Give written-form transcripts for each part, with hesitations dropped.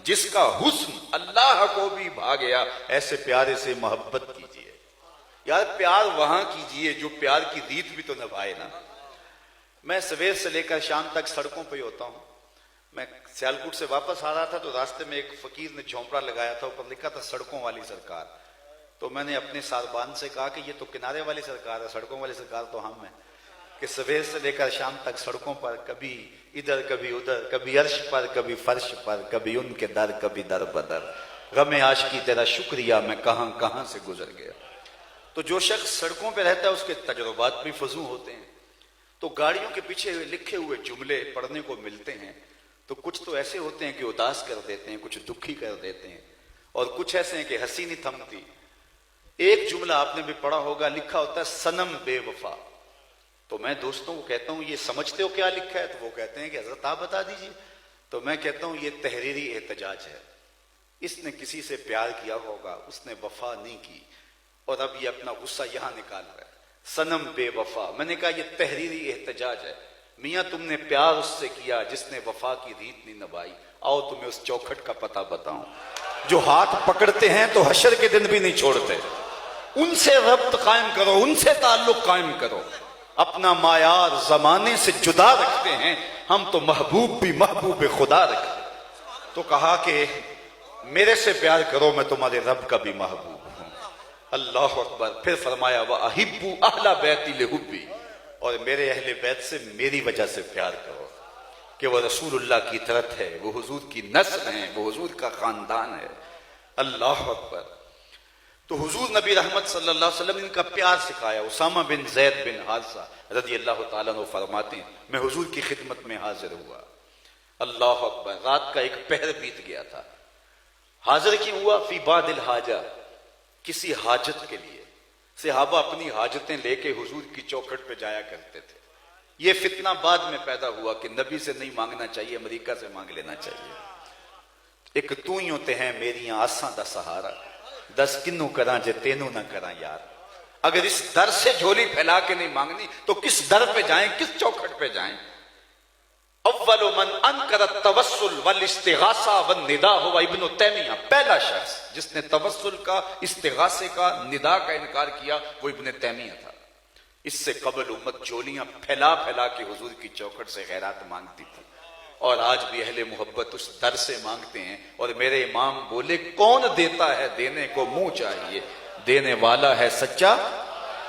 جس کا حسن اللہ کو بھی بھا گیا، ایسے پیارے سے محبت کیجئے۔ یار پیار وہاں کیجئے جو پیار کی ریت بھی تو نبھائے نا۔ میں سویر سے لے کر شام تک سڑکوں پہ ہی ہوتا ہوں۔ میں سیالکوٹ سے واپس آ رہا تھا تو راستے میں ایک فقیر نے جھونپڑا لگایا تھا، اوپر لکھا تھا سڑکوں والی سرکار۔ تو میں نے اپنے ساربان سے کہا کہ یہ تو کنارے والی سرکار ہے، سڑکوں والی سرکار تو ہم ہیں، کہ سویر سے لے کر شام تک سڑکوں پر، کبھی ادھر کبھی ادھر، کبھی عرش پر کبھی فرش پر، کبھی ان کے در کبھی در بدر، غم عاشقی تیرا شکریہ میں کہاں کہاں سے گزر گیا۔ تو جو شخص سڑکوں پہ رہتا ہے اس کے تجربات بھی فزوں ہوتے ہیں، تو گاڑیوں کے پیچھے لکھے ہوئے جملے پڑھنے کو ملتے ہیں، تو کچھ تو ایسے ہوتے ہیں کہ اداس کر دیتے ہیں، کچھ دکھی کر دیتے ہیں، اور کچھ ایسے ہیں کہ ہنسی نہیں تھمتی۔ ایک جملہ آپ نے بھی پڑھا ہوگا، لکھا ہوتا ہے صنم بے وفا۔ تو میں دوستوں کو کہتا ہوں یہ سمجھتے ہو کیا لکھا ہے؟ تو وہ کہتے ہیں کہ حضرت آپ بتا دیجئے۔ تو میں کہتا ہوں یہ تحریری احتجاج ہے، اس نے کسی سے پیار کیا ہوگا، اس نے وفا نہیں کی، اور اب یہ اپنا غصہ یہاں نکال رہا ہے، صنم بے وفا۔ میں نے کہا یہ تحریری احتجاج ہے، میاں تم نے پیار اس سے کیا جس نے وفا کی ریت نہیں نبھائی۔ آؤ تمہیں اس چوکھٹ کا پتہ بتاؤں، جو ہاتھ پکڑتے ہیں تو حشر کے دن بھی نہیں چھوڑتے، ان سے ربط قائم کرو، ان سے تعلق قائم کرو۔ اپنا معیار زمانے سے جدا رکھتے ہیں ہم، تو محبوب بھی محبوب خدا رکھتے۔ تو کہا کہ میرے سے پیار کرو، میں تمہارے رب کا بھی محبوب ہوں۔ اللہ اکبر۔ پھر فرمایا وَأَحِبُّ أَهْلَ بَيْتِي لِحُبِّي، اور میرے اہل بیت سے میری وجہ سے پیار کرو، کہ وہ رسول اللہ کی طرف ہے، وہ حضور کی نسل ہیں، وہ حضور کا خاندان ہے۔ اللہ اکبر۔ تو حضور نبی رحمت صلی اللہ علیہ وسلم نے ان کا پیار سکھایا۔ اسامہ بن زید بن حارثہ رضی اللہ تعالیٰ عنہ فرماتے ہیں میں حضور کی خدمت میں حاضر ہوا۔ اللہ اکبر۔ رات کا ایک پہر بیت گیا تھا۔ حاضر کیوں ہوا؟ فی بعض الحاجہ، کسی حاجت کے لیے۔ صحابہ اپنی حاجتیں لے کے حضور کی چوکھٹ پہ جایا کرتے تھے۔ یہ فتنہ بعد میں پیدا ہوا کہ نبی سے نہیں مانگنا چاہیے، امریکہ سے مانگ لینا چاہیے۔ ایک تو ہی ہوتے ہیں میری آساں دا سہارا، دس کنوں کراں جے تینوں نہ کراں یار۔ اگر اس در سے جھولی پھیلا کے نہیں مانگنی تو کس در پہ جائیں، کس چوکھٹ پہ جائیں؟ اول من انکر التوسل والاستغاثہ والنداء ہوا ابن تیمیہ۔ پہلا شخص جس نے توسل کا، استغاثے کا، ندا کا انکار کیا وہ ابن تیمیہ تھا۔ اس سے قبل امت جھولیاں پھیلا پھیلا کے حضور کی چوکھٹ سے خیرات مانگتی تھی، اور آج بھی اہل محبت اس در سے مانگتے ہیں۔ اور میرے امام بولے کون دیتا ہے دینے کو منہ چاہیے، دینے والا ہے سچا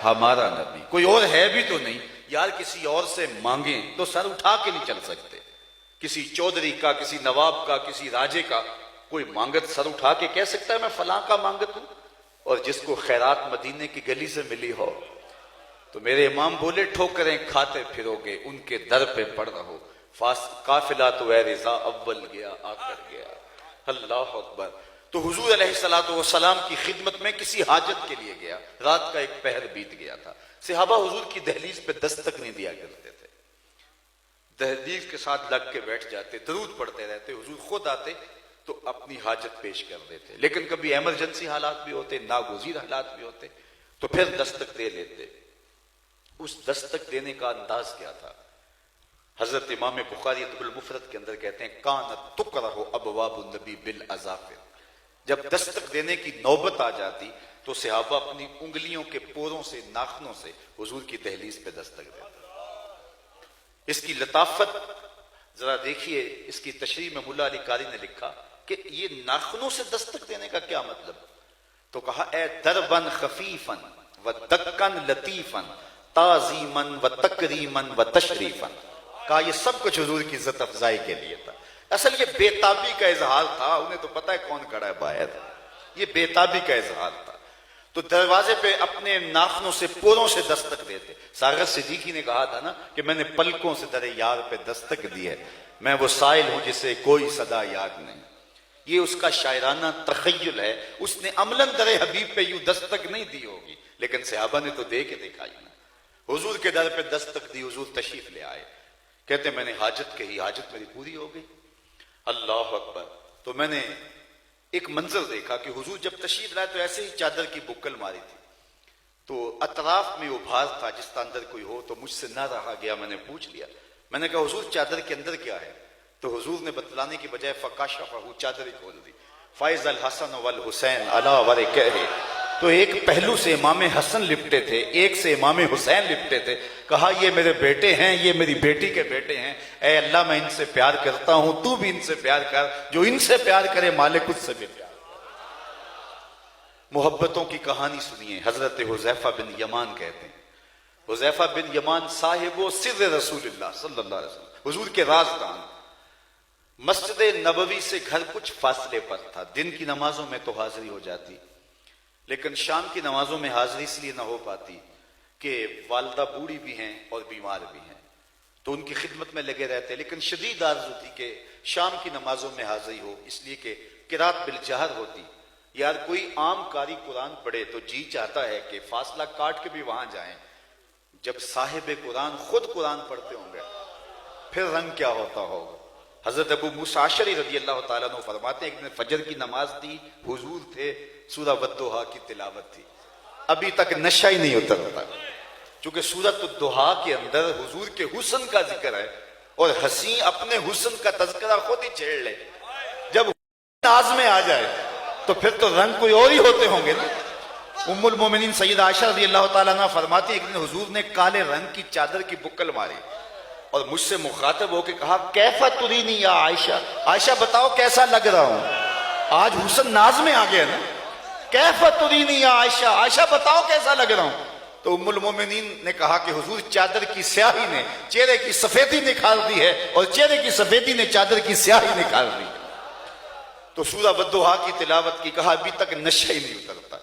ہمارا نبی۔ کوئی اور ہے بھی تو نہیں یار، کسی اور سے مانگیں تو سر اٹھا کے نہیں چل سکتے۔ کسی چودھری کا، کسی نواب کا، کسی راجے کا کوئی مانگت سر اٹھا کے کہہ سکتا ہے میں فلاں کا مانگت ہوں؟ اور جس کو خیرات مدینے کی گلی سے ملی ہو، تو میرے امام بولے ٹھوکریں کھاتے پھرو گے ان کے در پہ پڑ رہو، قافلہ تو اے رضا اول گیا آ کر گیا۔ اللہ اکبر۔ تو حضور علیہ الصلوۃ والسلام کی خدمت میں کسی حاجت کے لیے گیا، رات کا ایک پہر بیت گیا تھا۔ صحابہ حضور کی دہلیز پہ دستک نہیں دیا کرتے تھے، دہلیز کے ساتھ لگ کے بیٹھ جاتے، درود پڑھتے رہتے، حضور خود آتے تو اپنی حاجت پیش کر دیتے۔ لیکن کبھی ایمرجنسی حالات بھی ہوتے، ناگزیر حالات بھی ہوتے، تو پھر دستک دے لیتے۔ اس دستک دینے کا انداز کیا تھا؟ حضرت امام بخاری ادب المفرد کے اندر کہتے ہیں کانت تکرہ ابواب النبی بالاظافر۔ جب دستک دینے کی نوبت آ جاتی تو صحابہ اپنی انگلیوں کے پوروں سے، ناخنوں سے حضور کی دہلیز پہ دستک دیتے۔ اس کی لطافت ذرا دیکھیے، اس کی تشریح میں ملا علی قاری نے لکھا کہ یہ ناخنوں سے دستک دینے کا کیا مطلب؟ تو کہا اے دربن خفیفن و دکن لطیفن تعظیمن و تکریمن و تشریفن۔ کہا یہ سب کچھ حضور کی عزت افزائی کے لیے تھا۔ اصل یہ بے تابی کا اظہار تھا، انہیں تو پتہ ہے کون کھڑا ہے باہر، یہ بے تابی کا اظہار تھا۔ تو دروازے پہ اپنے ناخنوں سے، پوروں سے دستک دیتے۔ ساغر صدیقی نے کہا تھا نا کہ میں نے پلکوں سے در یار پہ دستک دی ہے، میں وہ سائل ہوں جسے کوئی صدا یاد نہیں۔ یہ اس کا شاعرانہ تخیل ہے، اس نے عملاً در حبیب پہ یوں دستک نہیں دی ہوگی، لیکن صحابہ نے تو دے کے دکھائی نا۔ حضور کے در پہ دستک دی، حضور تشریف لے آئے، کہتے میں نے حاجت کہی، حاجت میری پوری ہو گئی۔ اللہ اکبر۔ تو میں نے ایک منظر دیکھا کہ حضور جب تشریف لائے تو ایسے ہی چادر کی بکل ماری تھی، تو اطراف میں ابھار تھا، جس کا اندر کوئی ہو تو مجھ سے نہ رہا گیا، میں نے پوچھ لیا، میں نے کہا حضور چادر کے اندر کیا ہے؟ تو حضور نے بتلانے کی بجائے فکاشفہ، چادر ہی کھول دی. فائز الحسن والحسین علی ورکہ، تو ایک پہلو سے امام حسن لپٹے تھے، ایک سے امام حسین لپٹے تھے. کہا یہ میرے بیٹے ہیں، یہ میری بیٹی کے بیٹے ہیں. اے اللہ میں ان سے پیار کرتا ہوں، تو بھی ان سے پیار کر. جو ان سے پیار کرے مالک اس سے بھی پیار. محبتوں کی کہانی سنیے. حضرت حذیفہ بن یمان کہتے ہیں، حذیفہ بن یمان صاحب و سر رسول اللہ صلی اللہ علیہ وسلم، حضور کے رازدان. مسجد نبوی سے گھر کچھ فاصلے پر تھا. دن کی نمازوں میں تو حاضری ہو جاتی، لیکن شام کی نمازوں میں حاضری اس لیے نہ ہو پاتی کہ والدہ بوڑھی بھی ہیں اور بیمار بھی ہیں، تو ان کی خدمت میں لگے رہتے. لیکن شدید آرزو تھی کہ شام کی نمازوں میں حاضری ہو، اس لیے کہ قرات بالجہر ہوتی. یار کوئی عام قاری قرآن پڑھے تو جی چاہتا ہے کہ فاصلہ کاٹ کے بھی وہاں جائیں. جب صاحب قرآن خود قرآن پڑھتے ہوں گے پھر رنگ کیا ہوتا ہوگا. حضرت ابو موسیٰ اشعری رضی اللہ تعالیٰ عنہ فرماتے ہیں ایک دن فجر کی نماز تھی، حضور تھے، سورہ والضحیٰ کی تلاوت تھی. ابھی تک نشہ ہی نہیں اترتا، چونکہ سورۃ الضحیٰ کے اندر حضور کے حسن کا ذکر ہے، اور حسین اپنے حسن کا تذکرہ خود ہی چھیڑ لے. جب ناز میں آ جائے تو پھر تو رنگ کوئی اور ہی ہوتے ہوں گے نا. ام المومنین سیدہ عائشہ رضی اللہ تعالیٰ عنہ فرماتی ایک دن حضور نے کالے رنگ کی چادر کی بکل ماری اور مجھ سے مخاطب ہو کے کہا کیف ترینی یا عائشہ، عائشہ بتاؤ کیسا لگ رہا ہوں. آج حسن ناز میں آ گیا نا. کیف ترینی یا عائشہ، عائشہ بتاؤ کیسا لگ رہا ہوں. تو ام المومنین نے کہا کہ حضور چادر کی سیاہی نے چہرے کی سفیدی نکھار دی ہے اور چہرے کی سفیدی نے چادر کی سیاہی نکھار دی. تو سورہ والضحیٰ کی تلاوت کی. کہا ابھی تک نشہ ہی نہیں اترتا.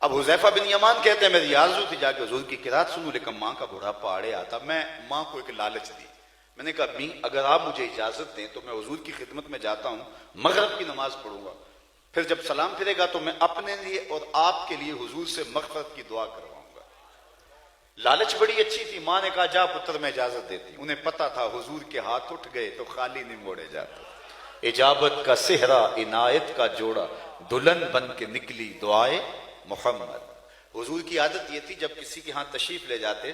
اب حذیفہ بن یمان کہتے ہیں میری آرزو تھی جا کے حضور کی قرات سنوں، لیکن ماں کا بڑھاپا آڑے آتا. میں ماں کو ایک لالچ دی. میں نے کہا امی اگر آپ مجھے اجازت دیں تو میں حضور کی خدمت میں جاتا ہوں، مغرب کی نماز پڑھوں گا، پھر جب سلام پھرے گا تو میں اپنے لیے اور آپ کے لیے حضور سے مغفرت کی دعا کرواؤں گا. لالچ بڑی اچھی تھی. ماں نے کہا جا پتر میں اجازت دیتی. انہیں پتا تھا حضور کے ہاتھ اٹھ گئے تو خالی نہیں موڑے جاتے. اجابت کا صحرا عنایت کا جوڑا، دلہن بن کے نکلی دعائے محمد. حضور کی عادت یہ تھی جب کسی کے ہاں تشریف لے جاتے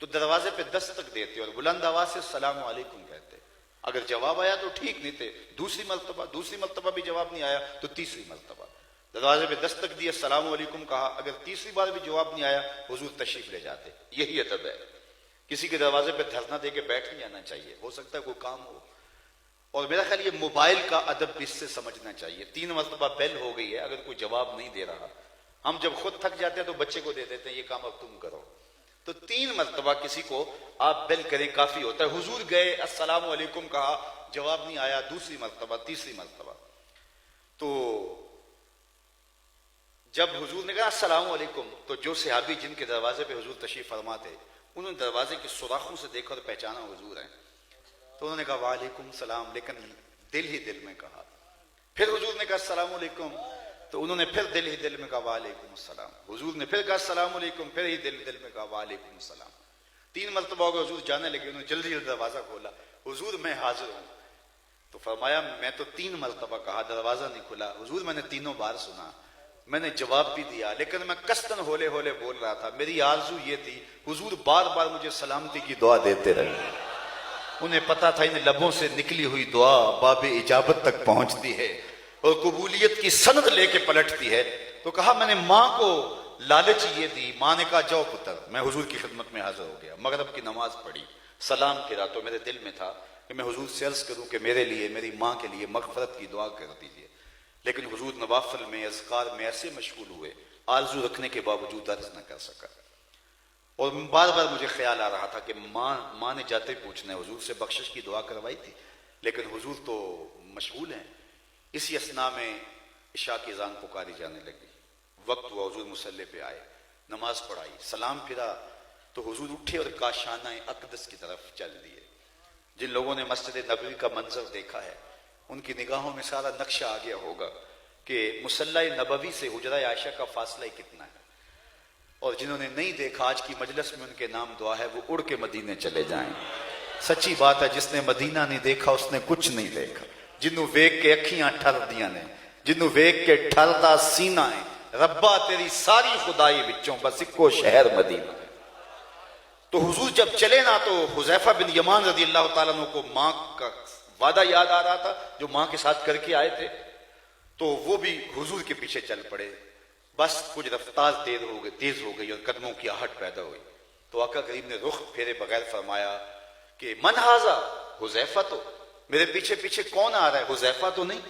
تو دروازے پہ دستک دیتے اور بلند آواز سے السلام علیکم کہتے. اگر جواب آیا تو ٹھیک، نہیں تھے دوسری مرتبہ بھی جواب نہیں آیا تو تیسری مرتبہ دروازے پہ دستک دی، السلام علیکم کہا. اگر تیسری بار بھی جواب نہیں آیا حضور تشریف لے جاتے. یہی ادب ہے. کسی کے دروازے پہ دھرنا دے کے بیٹھ نہیں جانا چاہیے، ہو سکتا ہے کوئی کام ہو. اور میرا خیال یہ موبائل کا ادب بھی اس سے سمجھنا چاہیے. 3 مرتبہ بیل ہو گئی ہے، اگر کوئی جواب نہیں دے رہا، ہم جب خود تھک جاتے ہیں تو بچے کو دے دیتے ہیں یہ کام اب تم کرو. تو 3 مرتبہ کسی کو آپ بیل کریں کافی ہوتا ہے. حضور گئے، السلام علیکم کہا، جواب نہیں آیا، دوسری مرتبہ، تیسری مرتبہ. تو جب حضور نے کہا السلام علیکم تو جو صحابی جن کے دروازے پہ حضور تشریف فرما تھے انہوں نے دروازے کے سوراخوں سے دیکھا اور پہچانا حضور ہیں. تو انہوں نے کہا وعلیکم السلام، لیکن دل ہی دل میں کہا. پھر حضور نے کہا السلام علیکم تو انہوں نے پھر دل ہی دل میں کہا وعلیکم السلام. حضور نے پھر کہا السلام علیکم، پھر ہی دل دل میں کہا وعلیکم السلام. 3 مرتبہ ہو گئے. حضور جانے لگے. انہوں نے جلدی جلدی دروازہ کھولا. حضور میں حاضر ہوں. تو فرمایا میں تو 3 مرتبہ کہا، دروازہ نہیں کھلا. حضور میں نے تینوں بار سنا، میں نے جواب بھی دیا، لیکن میں کستن ہولے ہولے بول رہا تھا. میری آرزو یہ تھی حضور بار بار مجھے سلامتی کی دعا دیتے رہے. انہیں پتا تھا ان لبوں سے نکلی ہوئی دعا باب اجابت تک پہنچتی ہے اور قبولیت کی سند لے کے پلٹتی ہے. تو کہا میں نے ماں کو لالچ یہ دی. ماں نے کہا جاؤ پتر. میں حضور کی خدمت میں حاضر ہو گیا. مغرب کی نماز پڑھی، سلام پھرا تو میرے دل میں تھا کہ میں حضور سے عرض کروں کہ میرے لیے، میری ماں کے لیے مغفرت کی دعا کر دیجیے. لیکن حضور نوافل میں، اذکار میں ایسے مشغول ہوئے آرزو رکھنے کے باوجود عرض نہ کر سکا. اور بار بار مجھے خیال آ رہا تھا کہ ماں نے جاتے پوچھنا ہے، حضور سے بخشش کی دعا کروائی تھی لیکن حضور تو مشغول ہیں. اسی اثناء میں عشاء کی اذان پکاری جانے لگی. وقت ہوا، حضور مصلی پہ آئے، نماز پڑھائی، سلام پھرا تو حضور اٹھے اور کاشانہ اقدس کی طرف چل دیے. جن لوگوں نے مسجد نبوی کا منظر دیکھا ہے ان کی نگاہوں میں سارا نقشہ آ گیا ہوگا کہ مصلی نبوی سے حجرہ عائشہ کا فاصلہ کتنا ہے. اور جنہوں نے نہیں دیکھا آج کی مجلس میں ان کے نام دعا ہے وہ اڑ کے مدینے چلے جائیں. سچی بات ہے، جس نے مدینہ نہیں دیکھا اس نے کچھ نہیں دیکھا. جنوں ویک کے اکھیاں ٹھر دیاں نے، جنوں ویک کے ٹھردا سینہ ہے، ربا تیری ساری خدائی بچوں بس اکو شہر مدینہ. تو حضور جب چلے نا تو حذیفہ بن یمان رضی اللہ تعالیٰ عنہ کو ماں کا وعدہ یاد آ رہا تھا جو ماں کے ساتھ کر کے آئے تھے، تو وہ بھی حضور کے پیچھے چل پڑے. بس کچھ رفتار تیز ہو گئی اور قدموں کی آہٹ پیدا ہوئی. تو آقا کریم نے رخ پھیرے بغیر فرمایا کہ من ھذا، حذیفہ تو، میرے پیچھے پیچھے کون آ رہا ہے؟ حذیفہ تو نہیں.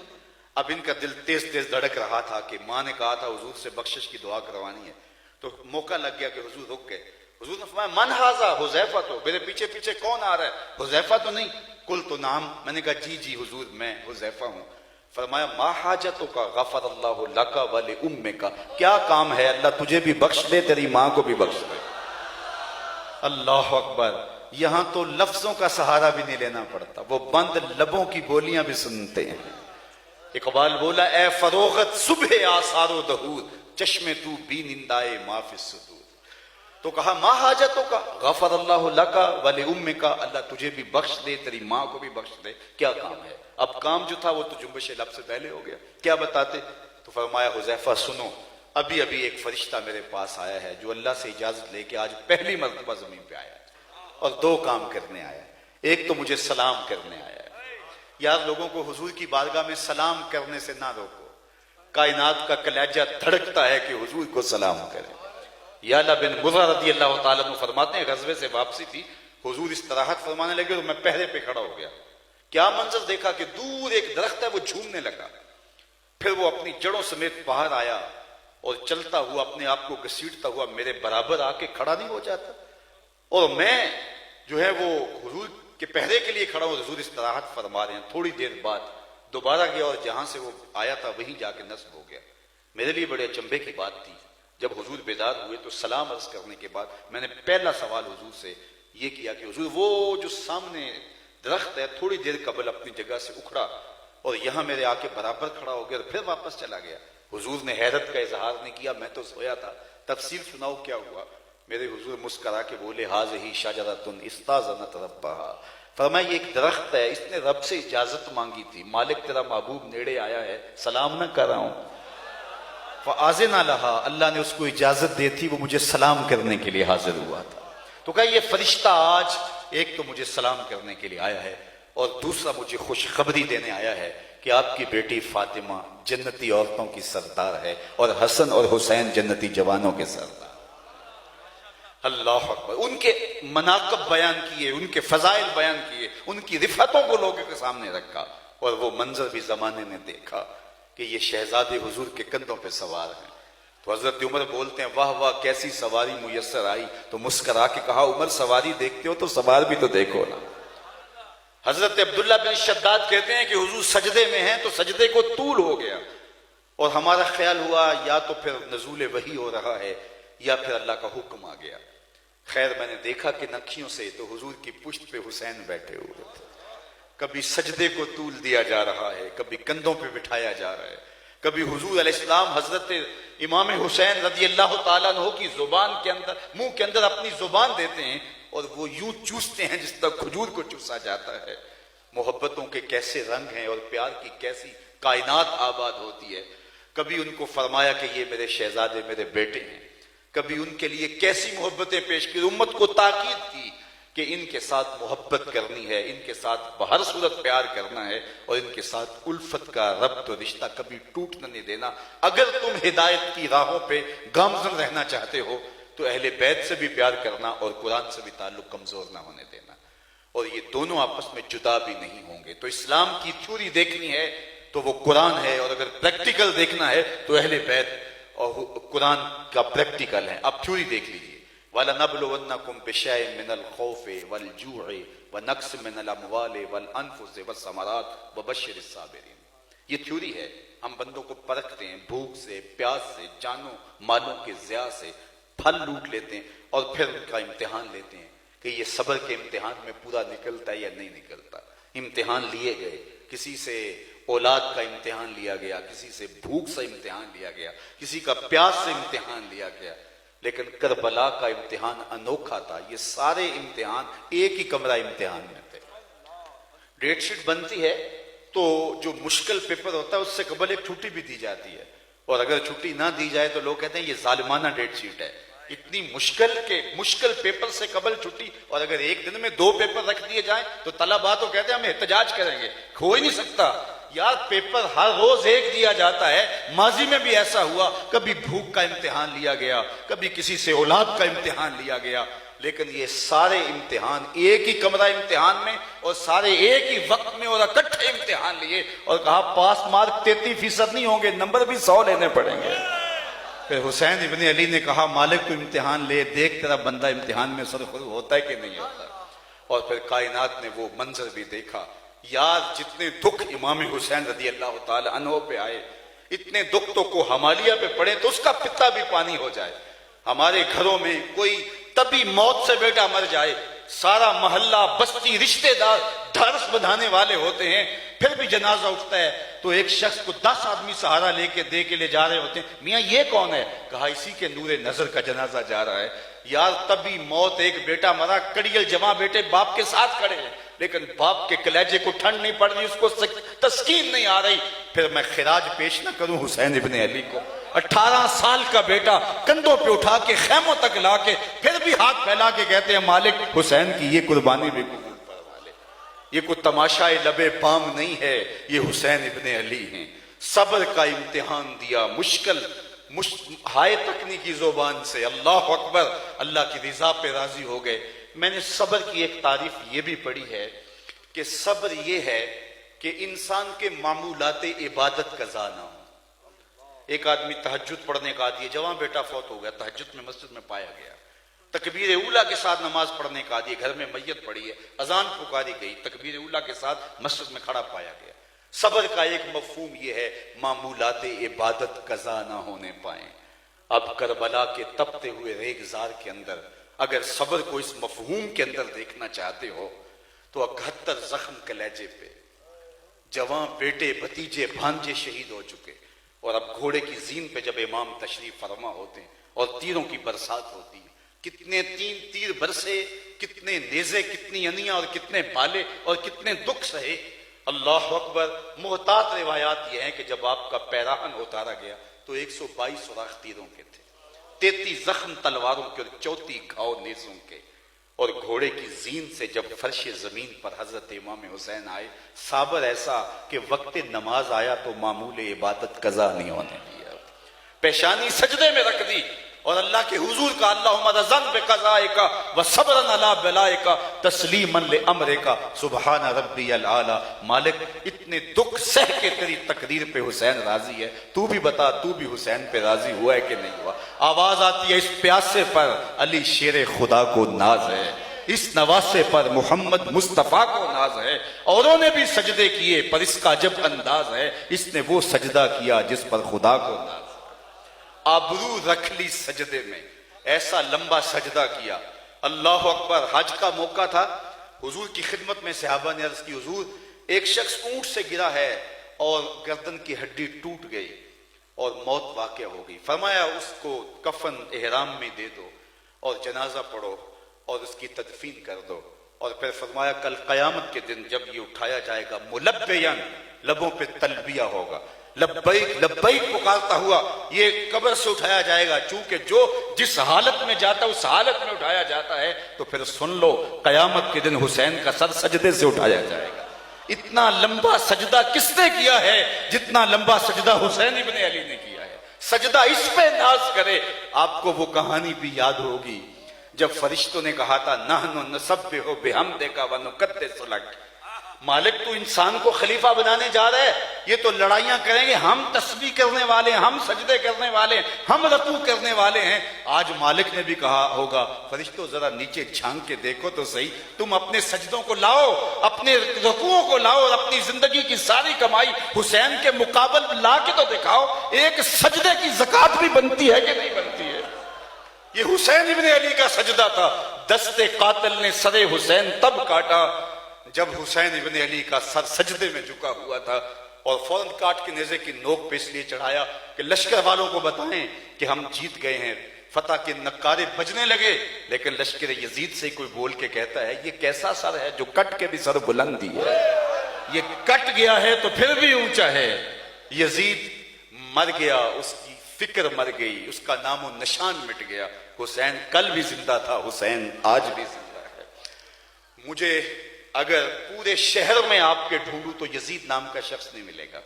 اب ان کا دل تیز تیز دھڑک رہا تھا کہ ماں نے کہا تھا حضور سے بخشش کی دعا کروانی ہے، تو موقع لگ گیا کہ حضور رک گئے. حضور نے فرمایا من ھذا، حذیفہ تو، میرے پیچھے پیچھے کون آ رہا ہے؟ حذیفہ تو نہیں. قلت نعم، میں نے کہا جی جی حضور میں حذیفہ ہوں. فرمایا ما حاجتک غفر اللہ لک ولامک، کیا کام ہے؟ اللہ تجھے بھی بخش دے، تیری ماں کو بھی بخش دے. اللہ اکبر. یہاں تو لفظوں کا سہارا بھی نہیں لینا پڑتا، وہ بند لبوں کی بولیاں بھی سنتے ہیں. اقبال بولا اے فروغت صبح آثار و دہور، چشم تو بی نندائے ما فی الصدور. تو کہا ما حاجتوں کا غفر اللہ لک ولامک، اللہ تجھے بھی بخش دے، تیری ماں کو بھی بخش دے. کیا کام ہے؟ اب کام جو تھا وہ تو جنبش لب سے پہلے ہو گیا، کیا بتاتے؟ تو فرمایا حذیفہ سنو، ابھی ابھی ایک فرشتہ میرے پاس آیا ہے جو اللہ سے اجازت لے کے آج پہلی مرتبہ زمین پہ آیا ہے، اور دو کام کرنے آیا ہے. ایک تو مجھے سلام کرنے آیا ہے. یار لوگوں کو حضور کی بارگاہ میں سلام کرنے سے نہ روکو. کائنات کا کلیجہ دھڑکتا ہے کہ حضور کو سلام کرے. یعلا بن مرہ رضی اللہ تعالیٰ عنہ فرماتے ہیں غزوے سے واپسی تھی، حضور استراحت فرمانے لگے تو میں پہرے پہ کھڑا ہو گیا. کیا منظر دیکھا کہ دور ایک درخت ہے وہ جھومنے لگا، پھر وہ اپنی جڑوں سمیت باہر آیا اور چلتا ہوا اپنے آپ کو گھسیٹتا ہوا میرے برابر آ کے کھڑا نہیں ہو جاتا، اور میں جو ہے وہ حضور کے پہرے کے لیے کھڑا ہوں. حضور استراحت فرما رہے ہیں. تھوڑی دیر بعد دوبارہ گیا اور جہاں سے وہ آیا تھا وہیں جا کے نصب ہو گیا. میرے لیے بڑے اچنبے کی بات تھی. جب حضور بیدار ہوئے تو سلام عرض کرنے کے بعد میں نے پہلا سوال حضور سے یہ کیا کہ حضور وہ جو سامنے درخت ہے تھوڑی دیر قبل اپنی جگہ سے اکھڑا اور یہاں میرے آ کے برابر کھڑا ہو گیا اور پھر واپس چلا گیا. حضور نے حیرت کا اظہار نہیں کیا، میں تو سویا تھا، تفصیل سناؤ کیا ہوا. میرے حضور مسکرا کے بولے ھذہ شجرۃ استاذنت ربھا. فرمایا یہ ایک درخت ہے، اس نے رب سے اجازت مانگی تھی، مالک تیرا محبوب نیڑے آیا ہے، سلام نہ کر رہا ہوں. فآذن لہا، اللہ نے اس کو اجازت دی تھی، وہ مجھے سلام کرنے کے لیے حاضر ہوا تھا. تو کہا یہ فرشتہ آج ایک تو مجھے سلام کرنے کے لیے آیا ہے اور دوسرا مجھے خوشخبری دینے آیا ہے کہ آپ کی بیٹی فاطمہ جنتی عورتوں کی سردار ہے اور حسن اور حسین جنتی جوانوں کے سردار. اللہ اکبر. ان کے مناقب بیان کیے، ان کے فضائل بیان کیے، ان کی رفتوں کو لوگوں کے سامنے رکھا، اور وہ منظر بھی زمانے نے دیکھا کہ یہ شہزادے حضور کے کندھوں پہ سوار ہیں. تو حضرت عمر بولتے ہیں واہ واہ کیسی سواری میسر آئی. تو مسکرا کے کہا عمر سواری دیکھتے ہو تو سوار بھی تو دیکھو نا. حضرت عبداللہ بن شداد کہتے ہیں کہ حضور سجدے میں ہیں تو سجدے کو طول ہو گیا اور ہمارا خیال ہوا یا تو پھر نزول وحی ہو رہا ہے یا پھر اللہ کا حکم آ گیا. خیر میں نے دیکھا کہ نکھیوں سے تو حضور کی پشت پہ حسین بیٹھے ہوئے تھے. کبھی سجدے کو طول دیا جا رہا ہے، کبھی کندھوں پہ بٹھایا جا رہا ہے، کبھی حضور علیہ السلام حضرت امام حسین رضی اللہ تعالیٰ عنہ کی زبان کے اندر، منہ کے اندر اپنی زبان دیتے ہیں اور وہ یوں چوستے ہیں جس طرح کھجور کو چوسا جاتا ہے. محبتوں کے کیسے رنگ ہیں اور پیار کی کیسی کائنات آباد ہوتی ہے. کبھی ان کو فرمایا کہ یہ میرے شہزادے میرے بیٹے ہیں، کبھی ان کے لیے کیسی محبتیں پیش کی، امت کو تاکید کی کہ ان کے ساتھ محبت کرنی ہے، ان کے ساتھ بہر صورت پیار کرنا ہے اور ان کے ساتھ الفت کا ربط و رشتہ کبھی ٹوٹنے نہیں دینا. اگر تم ہدایت کی راہوں پہ گامزن رہنا چاہتے ہو تو اہل بیت سے بھی پیار کرنا اور قرآن سے بھی تعلق کمزور نہ ہونے دینا، اور یہ دونوں آپس میں جدا بھی نہیں ہوں گے. تو اسلام کی تھیوری دیکھنی ہے تو وہ قرآن ہے، اور اگر پریکٹیکل دیکھنا ہے تو اہل بیت اور قرآن کا پریکٹیکل ہے. اب تھیوری دیکھ لیجیے. وَلَنَبْلُوَنَّكُمْ بِشَيْءٍ مِّنَ الْخَوْفِ وَالْجُوعِ وَنَقْصٍ مِّنَ الْأَمْوَالِ وَالْأَنفُسِ وَالثَّمَرَاتِ وَبَشِّرِ الصَّابِرِينَ. یہ تھیوری ہے. ہم بندوں کو پرکھتے ہیں بھوک سے، پیاس سے، جانوں مالوں کے ضیاع سے، پھل لوٹ لیتے ہیں اور پھر ان کا امتحان لیتے ہیں کہ یہ صبر کے امتحان میں پورا نکلتا ہے یا نہیں نکلتا. امتحان لیے گئے، کسی سے اولاد کا امتحان لیا گیا، کسی سے بھوک سے امتحان لیا گیا، کسی کا پیاس سے امتحان لیا گیا، لیکن کربلا کا امتحان انوکھا تھا. یہ سارے امتحان ایک ہی کمرہ امتحان میں تھے. ڈیٹ شیٹ بنتی ہے تو جو مشکل پیپر ہوتا ہے اس سے قبل ایک چھٹی بھی دی جاتی ہے، اور اگر چھٹی نہ دی جائے تو لوگ کہتے ہیں یہ ظالمانہ ڈیٹ شیٹ ہے. اتنی مشکل پیپر سے قبل چھٹی، اور اگر ایک دن میں 2 پیپر رکھ دیے جائیں تو طلباء تو کہتے ہیں ہم احتجاج کریں گے، ہو ہی نہیں سکتا یار، پیپر ہر روز ایک دیا جاتا ہے۔ ماضی میں بھی ایسا ہوا، کبھی بھوک کا امتحان لیا گیا، کبھی کسی سے اولاد کا امتحان لیا گیا، لیکن یہ سارے امتحان ایک ہی کمرہ امتحان میں اور سارے ایک ہی وقت میں اور اکٹھے امتحان لیے، اور کہا پاس مارک 33% نہیں ہوں گے، نمبر بھی 100 لینے پڑیں گے۔ پھر حسین ابن علی نے کہا مالک تو امتحان لے، دیکھ تیرا بندہ امتحان میں سرخرو ہوتا ہے کہ نہیں ہوتا۔ اور پھر کائنات نے وہ منظر بھی دیکھا، یار جتنے دکھ امام حسین رضی اللہ تعالی عنہ پہ آئے، اتنے دکھ تو کو حمالیہ پہ پڑے تو اس کا پتا بھی پانی ہو جائے۔ ہمارے گھروں میں کوئی تبھی موت سے بیٹا مر جائے، سارا محلہ بستی رشتہ دار ڈھارس بندھانے والے ہوتے ہیں، پھر بھی جنازہ اٹھتا ہے تو ایک شخص کو 10 آدمی سہارا لے کے لے جا رہے ہوتے ہیں، میاں یہ کون ہے؟ کہا اسی کے نور نظر کا جنازہ جا رہا ہے۔ یار تبھی موت، ایک بیٹا مرا، کڑیل جمع بیٹے باپ کے ساتھ کھڑے ہیں، لیکن باپ کے کلیجے کو ٹھنڈ نہیں پڑ رہی، اس کو تسکین نہیں آ رہی، پھر میں خراج پیش نہ کروں حسین ابن علی کو؟ 18 سال کا بیٹا کندھوں پہ اٹھا کے خیموں تک لا کے پھر بھی ہاتھ پھیلا کے کہتے ہیں مالک حسین کی یہ قربانی بھی قبول فرما لے۔ یہ کوئی تماشائے لبے بام نہیں ہے، یہ حسین ابن علی ہیں۔ صبر کا امتحان دیا، مشکل ہائے تکنی کی زبان سے اللہ اکبر، اللہ کی رضا پہ راضی ہو گئے۔ میں نے صبر کی ایک تعریف یہ بھی پڑھی ہے کہ صبر یہ ہے کہ انسان کے معمولات عبادت قضا نہ ہو۔ ایک آدمی تہجد پڑھنے کا عادی ہے، جوان بیٹا فوت ہو گیا، تہجد میں مسجد میں پایا گیا، تکبیر اولیٰ کے ساتھ نماز پڑھنے کا عادی ہے، گھر میں میت پڑی ہے، اذان پکاری گئی، تکبیر اولیٰ کے ساتھ مسجد میں کھڑا پایا گیا۔ صبر کا ایک مفہوم یہ ہے معمولات عبادت قضا نہ ہونے پائیں۔ اب کربلا کے تپتے ہوئے ریگزار کے اندر اگر صبر کو اس مفہوم کے اندر دیکھنا چاہتے ہو تو 71 زخم کلیجے پہ، جوان بیٹے بھتیجے بھانجے شہید ہو چکے، اور اب گھوڑے کی زین پہ جب امام تشریف فرما ہوتے ہیں اور تیروں کی برسات ہوتی ہے، کتنے تیر برسے، کتنے نیزے، کتنی انیاں اور کتنے بالے اور کتنے دکھ سہے۔ اللہ اکبر۔ محتاط روایات یہ ہیں کہ جب آپ کا پیراہن اتارا گیا تو 122 سوراخ تیروں کے تھے، 33 زخم تلواروں کے اور 34 گھاؤ نیزوں کے، اور گھوڑے کی زین سے جب فرش زمین پر حضرت امام حسین آئے، صابر ایسا کہ وقت نماز آیا تو معمول عبادت قضا نہیں ہونے دیا، پیشانی سجدے میں رکھ دی اور اللہ کے حضور کا اللہم رضن بقضائک وصبرن علی بلائک تسلیما لامرک سبحان ربی العالی۔ مالک اتنے دکھ سہ کے تیری تقریر پہ حسین راضی ہے، تو بھی بتا تو بھی حسین پہ راضی ہوا ہے کہ نہیں ہوا؟ آواز آتی ہے اس پیاسے پر علی شیر خدا کو ناز ہے، اس نواسے پر محمد مصطفیٰ کو ناز ہے، اوروں نے بھی سجدے کیے پر اس کا عجب انداز ہے، اس نے وہ سجدہ کیا جس پر خدا کو ناز ہے۔ آبرو رکھ لی سجدے میں، ایسا لمبا سجدہ کیا۔ اللہ اکبر۔ حج کا موقع تھا، حضور کی خدمت میں صحابہ نے عرض کی حضور ایک شخص اونٹ سے گرا ہے اور گردن کی ہڈی ٹوٹ گئی اور موت واقع ہو گئی، فرمایا اس کو کفن احرام میں دے دو اور جنازہ پڑھو اور اس کی تدفین کر دو، اور پھر فرمایا کل قیامت کے دن جب یہ اٹھایا جائے گا ملبیاً، لبوں پہ تلبیہ ہوگا، لبیک لبیک پکارتا ہوا یہ قبر سے اٹھایا جائے گا، چونکہ جو جس حالت میں جاتا ہے اس حالت میں اٹھایا جاتا ہے، تو پھر سن لو قیامت کے دن حسین کا سر سجدے سے اٹھایا جائے گا۔ اتنا لمبا سجدہ کس نے کیا ہے جتنا لمبا سجدہ حسین ابن علی نے کیا ہے؟ سجدہ اس پہ ناز کرے۔ آپ کو وہ کہانی بھی یاد ہوگی جب فرشتوں نے کہا تھا نحن نسبح بحمدک ونقدس لک، مالک تو انسان کو خلیفہ بنانے جا رہا ہے، یہ تو لڑائیاں کریں گے، ہم تسبیح کرنے والے ہیں، ہم سجدے کرنے والے ہیں، ہم رکوع کرنے والے ہیں۔ آج مالک نے بھی کہا ہوگا فرشتوں ذرا نیچے جھانک کے دیکھو تو صحیح، تم اپنے سجدوں کو لاؤ، اپنے رکوعوں کو لاؤ اور اپنی زندگی کی ساری کمائی حسین کے مقابل لا کے تو دکھاؤ، ایک سجدے کی زکوٰۃ بھی بنتی ہے کہ نہیں بنتی ہے؟ یہ حسین ابن علی کا سجدہ تھا۔ دست قاتل نے سر حسین تب کاٹا جب حسین ابن علی کا سر سجدے میں جھکا ہوا تھا، اور فوراً کاٹ کے نیزے کی نوک پہ اس لیے چڑھایا کہ لشکر والوں کو بتائیں کہ ہم جیت گئے ہیں۔ فتح کے نکارے بجنے لگے، لیکن لشکر یزید سے کوئی بول کے کہتا ہے یہ کیسا سر ہے جو کٹ کے بھی سر بلندی ہے، یہ کٹ گیا ہے تو پھر بھی اونچا ہے۔ یزید مر گیا، اس کی فکر مر گئی، اس کا نام و نشان مٹ گیا۔ حسین کل بھی زندہ تھا، حسین آج بھی زندہ ہے۔ مجھے اگر پورے شہر میں آپ کے ڈھونڈوں تو یزید نام کا شخص نہیں ملے گا،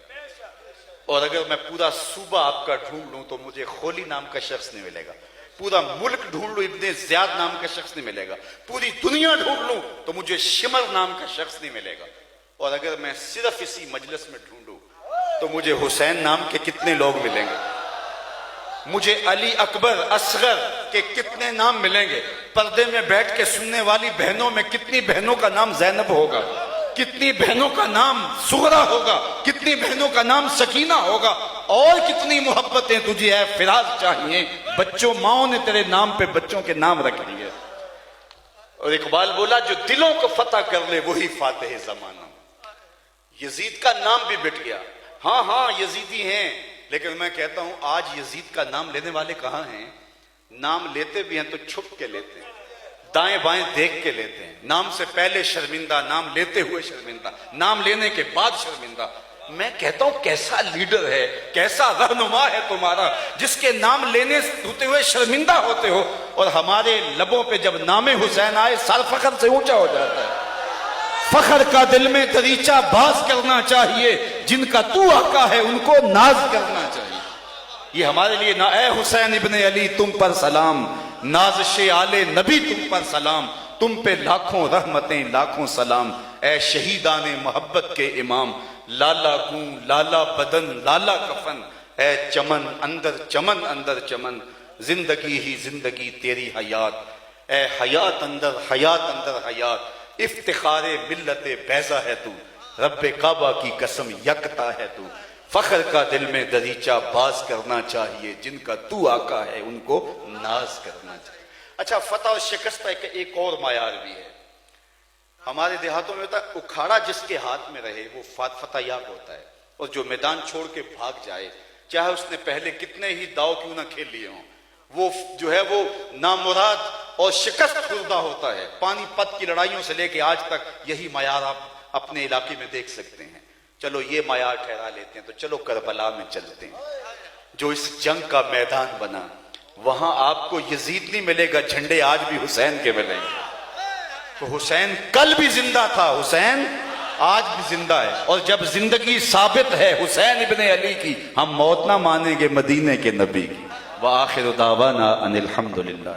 اور اگر میں پورا صوبہ آپ کا ڈھونڈ لوں تو مجھے خولی نام کا شخص نہیں ملے گا، پورا ملک ڈھونڈ لوں ابن زیاد نام کا شخص نہیں ملے گا، پوری دنیا ڈھونڈ لوں تو مجھے شمر نام کا شخص نہیں ملے گا، اور اگر میں صرف اسی مجلس میں ڈھونڈوں تو مجھے حسین نام کے کتنے لوگ ملیں گے، مجھے علی اکبر اصغر کے کتنے نام ملیں گے، پردے میں بیٹھ کے سننے والی بہنوں میں کتنی بہنوں کا نام زینب ہوگا، کتنی بہنوں کا نام سغرا ہوگا، کتنی بہنوں کا نام سکینہ ہوگا، اور کتنی محبتیں تجھے اے فراز چاہیے، بچوں ماؤں نے تیرے نام پہ بچوں کے نام رکھ لیے۔ اور اقبال بولا جو دلوں کو فتح کر لے وہی فاتح زمانہ۔ یزید کا نام بھی بٹ گیا، ہاں یزیدی ہیں، لیکن میں کہتا ہوں آج یزید کا نام لینے والے کہاں ہیں؟ نام لیتے بھی ہیں تو چھپ کے لیتے ہیں، دائیں بائیں دیکھ کے لیتے ہیں، نام سے پہلے شرمندہ، نام لیتے ہوئے شرمندہ، نام لینے کے بعد شرمندہ۔ میں کہتا ہوں کیسا لیڈر ہے، کیسا رہنما ہے تمہارا، جس کے نام لینے ہوتے ہوئے شرمندہ ہوتے ہو، اور ہمارے لبوں پہ جب نام حسین آئے سر فخر سے اونچا ہو جاتا ہے۔ فخر کا دل میں دریچہ باز کرنا چاہیے، جن کا تو آقا ہے ان کو ناز کرنا چاہیے۔ یہ ہمارے لیے اے حسین ابن علی تم پر سلام، نازش آل نبی تم پر سلام، تم پہ لاکھوں رحمتیں لاکھوں سلام، اے شہیدان محبت کے امام، لالا گوں لالا بدن لالا کفن، اے چمن اندر چمن، زندگی ہی زندگی تیری حیات، اے حیات اندر حیات، افتخار ملت بیضا ہے تو، رب کعبہ کی قسم یکتا ہے تو، فخر کا دل میں دریچہ باز کرنا چاہیے، جن کا تو آقا ہے ان کو ناز کرنا چاہیے۔ اچھا، فتح و شکست کا ایک اور معیار بھی ہے۔ ہمارے دیہاتوں میں ہوتا ہے اکھاڑا جس کے ہاتھ میں رہے وہ فتح یاب ہوتا ہے، اور جو میدان چھوڑ کے بھاگ جائے چاہے اس نے پہلے کتنے ہی داؤ کیوں نہ کھیل لیے ہوں، وہ جو ہے وہ نامراد اور شکست خوردہ ہوتا ہے۔ پانی پت کی لڑائیوں سے لے کے آج تک یہی معیار آپ اپنے علاقے میں دیکھ سکتے ہیں۔ چلو یہ معیار ٹھہرا لیتے ہیں تو چلو کربلا میں چلتے ہیں، جو اس جنگ کا میدان بنا، وہاں آپ کو یزید نہیں ملے گا، جھنڈے آج بھی حسین کے ملیں گے۔ تو حسین کل بھی زندہ تھا، حسین آج بھی زندہ ہے، اور جب زندگی ثابت ہے حسین ابن علی کی، ہم موت نہ مانیں گے مدینے کے نبی کی۔ وآخر دعوانا ان الحمدللہ۔